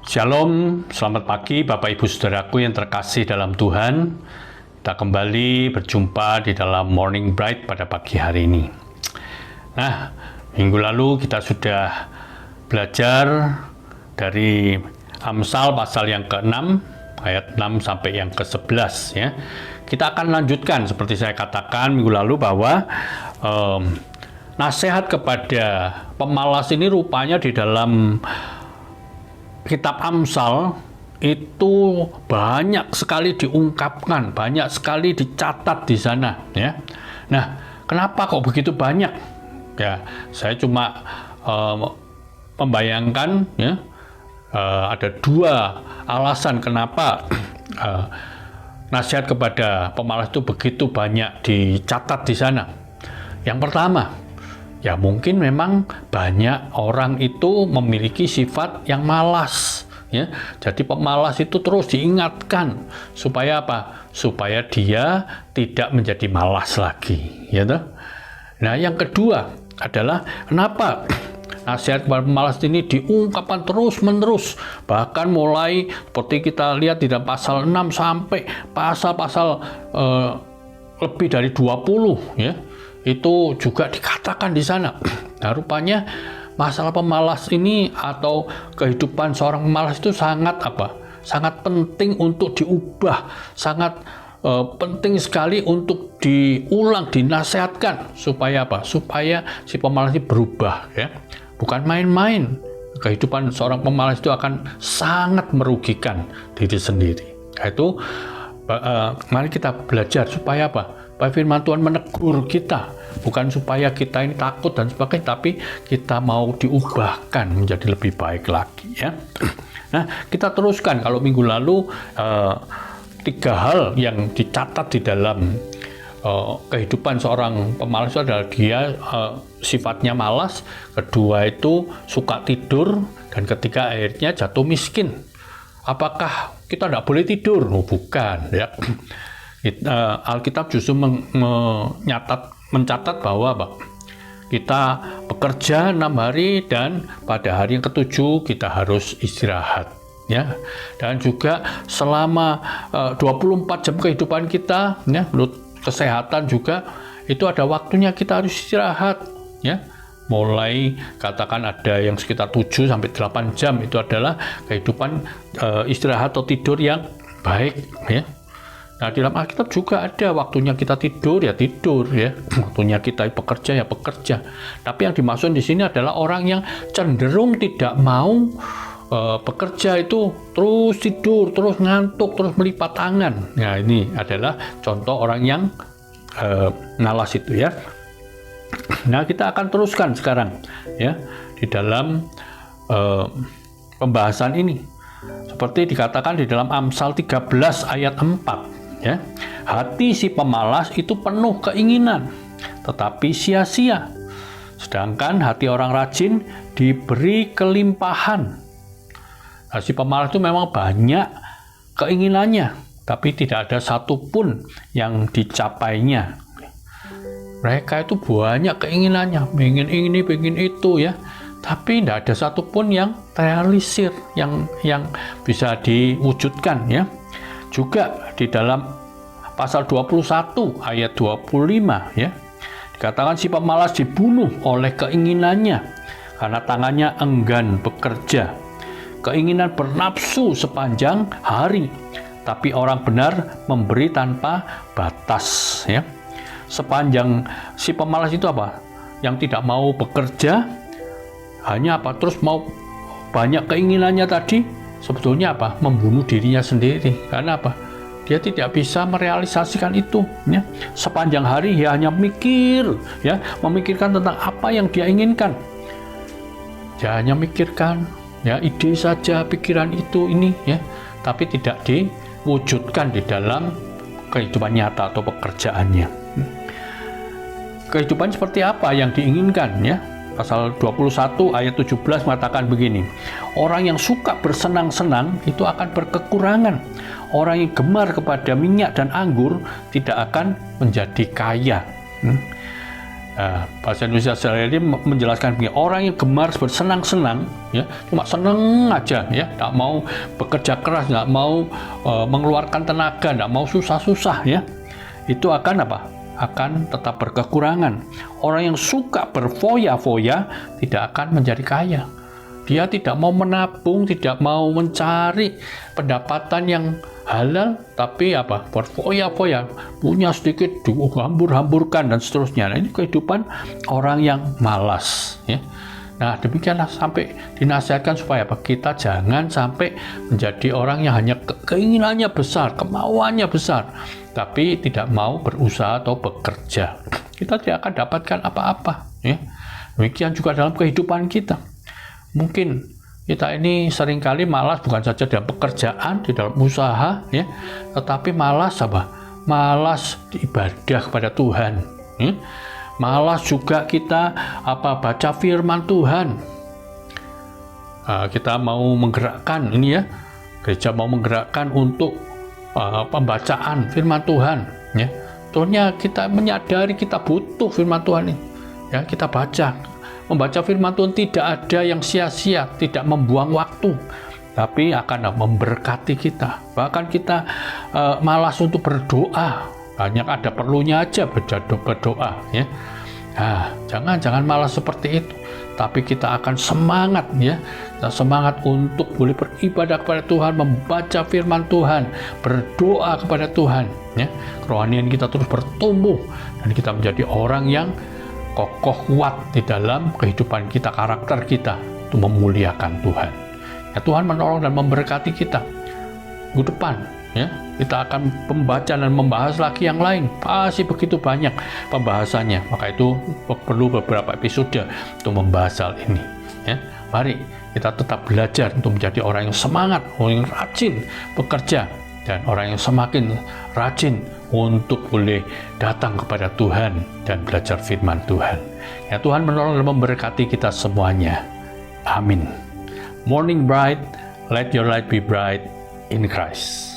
Shalom, selamat pagi Bapak Ibu Saudaraku yang terkasih dalam Tuhan. Kita kembali berjumpa di dalam Morning Bright pada pagi hari ini. Nah, minggu lalu kita sudah belajar dari Amsal pasal yang ke-6, ayat 6 sampai yang ke-11 ya. Kita akan lanjutkan seperti saya katakan minggu lalu bahwa nasihat kepada pemalas ini rupanya di dalam Kitab Amsal itu banyak sekali diungkapkan, banyak sekali dicatat di sana, ya. Nah, kenapa kok begitu banyak? Ya, saya cuma membayangkan, ya, ada dua alasan kenapa nasihat kepada pemalas itu begitu banyak dicatat di sana. Yang pertama, ya mungkin memang banyak orang itu memiliki sifat yang malas, ya. Jadi pemalas itu terus diingatkan supaya apa? Supaya dia tidak menjadi malas lagi, ya toh? Nah, yang kedua adalah kenapa nasihat kepada pemalas ini diungkapkan terus-menerus, bahkan mulai seperti kita lihat di dalam pasal 6 sampai pasal-pasal lebih dari 20, ya. Itu juga dikatakan di sana. Nah, rupanya masalah pemalas ini atau kehidupan seorang pemalas itu sangat sangat penting untuk diubah, sangat penting sekali untuk diulang, dinasehatkan supaya apa? Supaya si pemalas ini berubah, ya. Bukan main-main. Kehidupan seorang pemalas itu akan sangat merugikan diri sendiri. Itu mari kita belajar supaya apa? Supaya firman Tuhan menegur kita, bukan supaya kita ini takut dan sebagainya, tapi kita mau diubahkan menjadi lebih baik lagi, ya. Nah, kita teruskan. Kalau minggu lalu tiga hal yang dicatat di dalam kehidupan seorang pemalas itu adalah dia sifatnya malas, kedua itu suka tidur, dan ketiga akhirnya jatuh miskin. Apakah kita tidak boleh tidur? Oh, bukan, ya. Alkitab justru mencatat bahwa kita bekerja 6 hari dan pada hari yang ke-7 kita harus istirahat, ya. Dan juga selama 24 jam kehidupan kita, ya, menurut kesehatan juga itu ada waktunya kita harus istirahat, ya. Mulai katakan ada yang sekitar 7 sampai 8 jam itu adalah kehidupan istirahat atau tidur yang baik, ya. Nah, di dalam Alkitab juga ada waktunya kita tidur, ya tidur, ya. Waktunya kita bekerja, ya bekerja. Tapi yang dimaksud di sini adalah orang yang cenderung tidak mau bekerja itu terus tidur, terus ngantuk, terus melipat tangan. Nah, ini adalah contoh orang yang malas itu, ya. Nah, kita akan teruskan sekarang, ya, di dalam pembahasan ini. Seperti dikatakan di dalam Amsal 13 ayat 4. Ya, hati si pemalas itu penuh keinginan, tetapi sia-sia. Sedangkan hati orang rajin diberi kelimpahan. Nah, si pemalas itu memang banyak keinginannya, tapi tidak ada satupun yang dicapainya. Mereka itu banyak keinginannya, pengen ini, pengen itu, ya. Tapi tidak ada satupun yang realisir, yang bisa diwujudkan, ya. Juga di dalam pasal 21 ayat 25, ya, dikatakan si pemalas dibunuh oleh keinginannya karena tangannya enggan bekerja. Keinginan bernafsu sepanjang hari, tapi orang benar memberi tanpa batas, ya. Sepanjang si pemalas itu apa? Yang tidak mau bekerja, hanya apa? Terus mau banyak keinginannya tadi, sebetulnya apa? Membunuh dirinya sendiri. Karena apa? Dia tidak bisa merealisasikan itu, ya. Sepanjang hari dia hanya mikir, ya, memikirkan tentang apa yang dia inginkan. Dia hanya mikirkan, ya, ide saja, pikiran itu ini, ya, tapi tidak diwujudkan di dalam kehidupan nyata atau pekerjaannya. Kehidupan seperti apa yang diinginkan, ya? Pasal 21 ayat 17 mengatakan begini, orang yang suka bersenang-senang itu akan berkekurangan. Orang yang gemar kepada minyak dan anggur tidak akan menjadi kaya. Bahasa Indonesia sehari-hari menjelaskan begini, orang yang gemar bersenang-senang, ya, cuma seneng aja, ya, tidak mau bekerja keras, tidak mau mengeluarkan tenaga, tidak mau susah-susah, ya, itu akan apa? Akan tetap berkekurangan. Orang yang suka berfoya-foya tidak akan menjadi kaya. Dia tidak mau menabung, tidak mau mencari pendapatan yang halal, tapi apa? Berfoya-foya, punya sedikit hambur-hamburkan dan seterusnya. Nah, ini kehidupan orang yang malas, ya. Nah, demikianlah sampai dinasihatkan supaya apa? Kita jangan sampai menjadi orang yang hanya keinginannya besar, kemauannya besar, tapi tidak mau berusaha atau bekerja. Kita tidak akan dapatkan apa-apa, ya. Demikian juga dalam kehidupan kita. Mungkin kita ini seringkali malas bukan saja dalam pekerjaan, di dalam usaha, ya, tetapi malas apa? Malas ibadah kepada Tuhan, ya. Malas juga kita baca firman Tuhan. Kita mau menggerakkan ini, ya, gereja mau menggerakkan untuk pembacaan firman Tuhan, ya. Soalnya kita menyadari kita butuh firman Tuhan ini, ya, kita baca. Membaca firman Tuhan tidak ada yang sia-sia, tidak membuang waktu, tapi akan memberkati kita. Bahkan kita malas untuk berdoa, banyak ada perlunya aja berdoa, ya. Nah, jangan malas seperti itu, tapi kita akan semangat, ya, kita semangat untuk boleh beribadah kepada Tuhan, membaca firman Tuhan, berdoa kepada Tuhan, ya. Kerohanian kita terus bertumbuh dan kita menjadi orang yang kokoh kuat di dalam kehidupan kita, karakter kita untuk memuliakan Tuhan. Ya, Tuhan menolong dan memberkati kita. Minggu depan, ya, kita akan membaca dan membahas lagi yang lain. Pasti begitu banyak pembahasannya. Maka itu perlu beberapa episode untuk membahas hal ini. Ya, mari kita tetap belajar untuk menjadi orang yang semangat, orang yang rajin bekerja, dan orang yang semakin rajin untuk boleh datang kepada Tuhan dan belajar firman Tuhan. Ya, Tuhan menolong dan memberkati kita semuanya. Amin. Morning bright, let your light be bright in Christ.